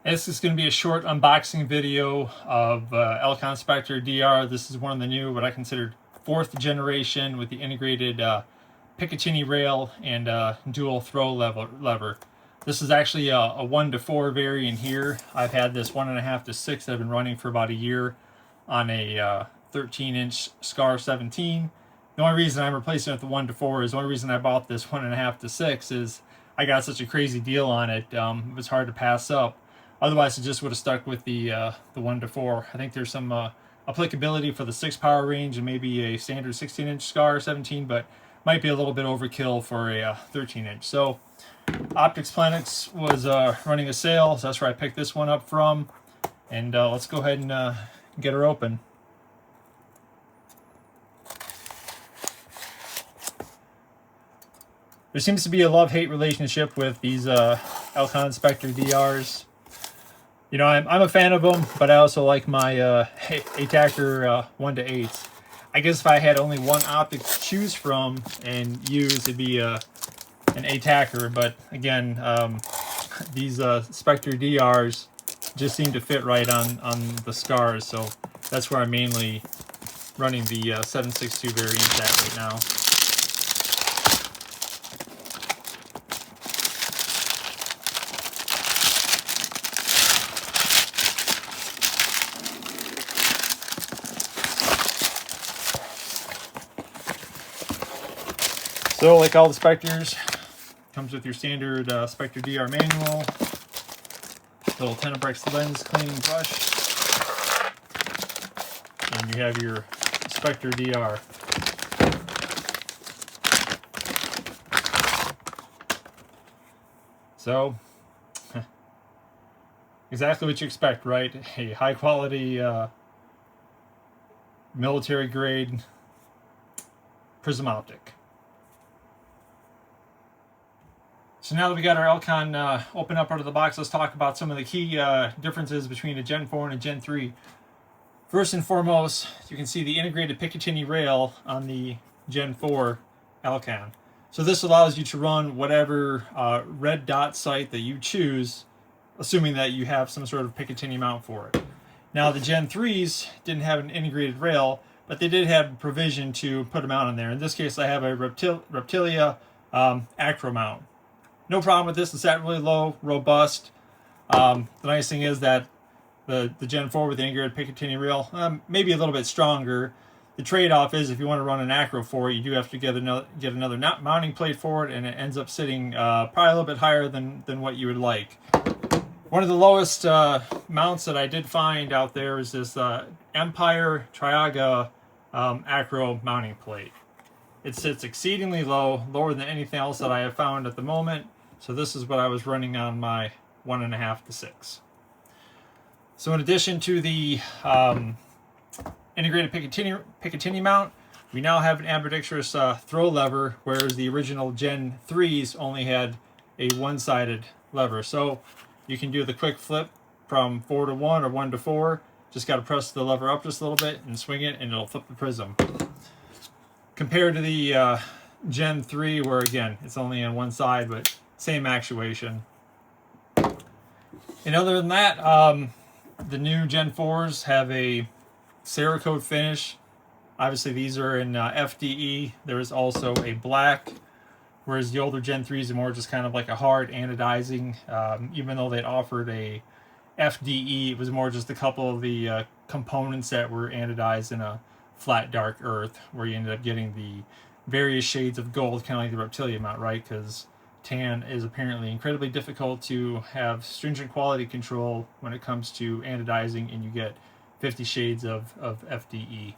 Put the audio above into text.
This is going to be a short unboxing video of Elcan Specter DR. This is one of the new, what I consider 4th generation with the integrated Picatinny rail and dual throw lever. This is actually a 1 to 4 variant here. I've had this 1.5 to 6 that I've been running for about a year on a 13-inch SCAR 17. The only reason I'm replacing it with the 1 to 4 is the only reason I bought this 1.5 to 6 is I got such a crazy deal on it. It was hard to pass up. Otherwise, it just would have stuck with the 1 to 4. I think there's some applicability for the 6 power range and maybe a standard 16-inch SCAR 17, but might be a little bit overkill for a 13-inch. So Optics Planets was running a sale, so that's where I picked this one up from. And let's go ahead and get her open. There seems to be a love-hate relationship with these Elcan Specter DRs. You know, I'm a fan of them, but I also like my ATACR 1 to 8s. I guess if I had only one optic to choose from and use, it'd be an ATACR. But again, these Specter DRs just seem to fit right on the SCARs, so that's where I'm mainly running the 762 variant at right now. So, like all the Specters, comes with your standard Specter DR manual, little Tenebrex lens cleaning brush, and you have your Specter DR. So, exactly what you expect, right? A high quality military grade prism optic. So now that we got our Elcan open up out of the box, let's talk about some of the key differences between a Gen 4 and a Gen 3. First and foremost, you can see the integrated Picatinny rail on the Gen 4 Elcan. So this allows you to run whatever red dot sight that you choose, assuming that you have some sort of Picatinny mount for it. Now the Gen 3s didn't have an integrated rail, but they did have provision to put a mount on there. In this case, I have a Reptilia acro mount. No problem with this. It's at really low, robust. The nice thing is that the Gen 4 with the integrated Picatinny rail, maybe a little bit stronger. The trade-off is if you want to run an acro for it, you do have to get another mounting plate for it, and it ends up sitting probably a little bit higher than what you would like. One of the lowest mounts that I did find out there is this Empire Triaga acro mounting plate. It sits exceedingly low, lower than anything else that I have found at the moment. So this is what I was running on my 1.5 to 6. So in addition to the integrated Picatinny mount, we now have an ambidextrous throw lever, whereas the original Gen 3s only had a one-sided lever. So you can do the quick flip from 4 to 1 or 1 to 4. Just got to press the lever up just a little bit and swing it, and it'll flip the prism. Compared to the Gen 3, where again, it's only on one side, but same actuation. And other than that, the new Gen 4s have a Cerakote finish. Obviously, these are in FDE. There is also a black, whereas the older Gen 3s are more just kind of like a hard anodizing. Even though they'd offered a FDE, it was more just a couple of the components that were anodized in a flat dark earth, where you ended up getting the various shades of gold, kind of like the Reptilia mount, right? Because tan is apparently incredibly difficult to have stringent quality control when it comes to anodizing, and you get 50 shades of FDE.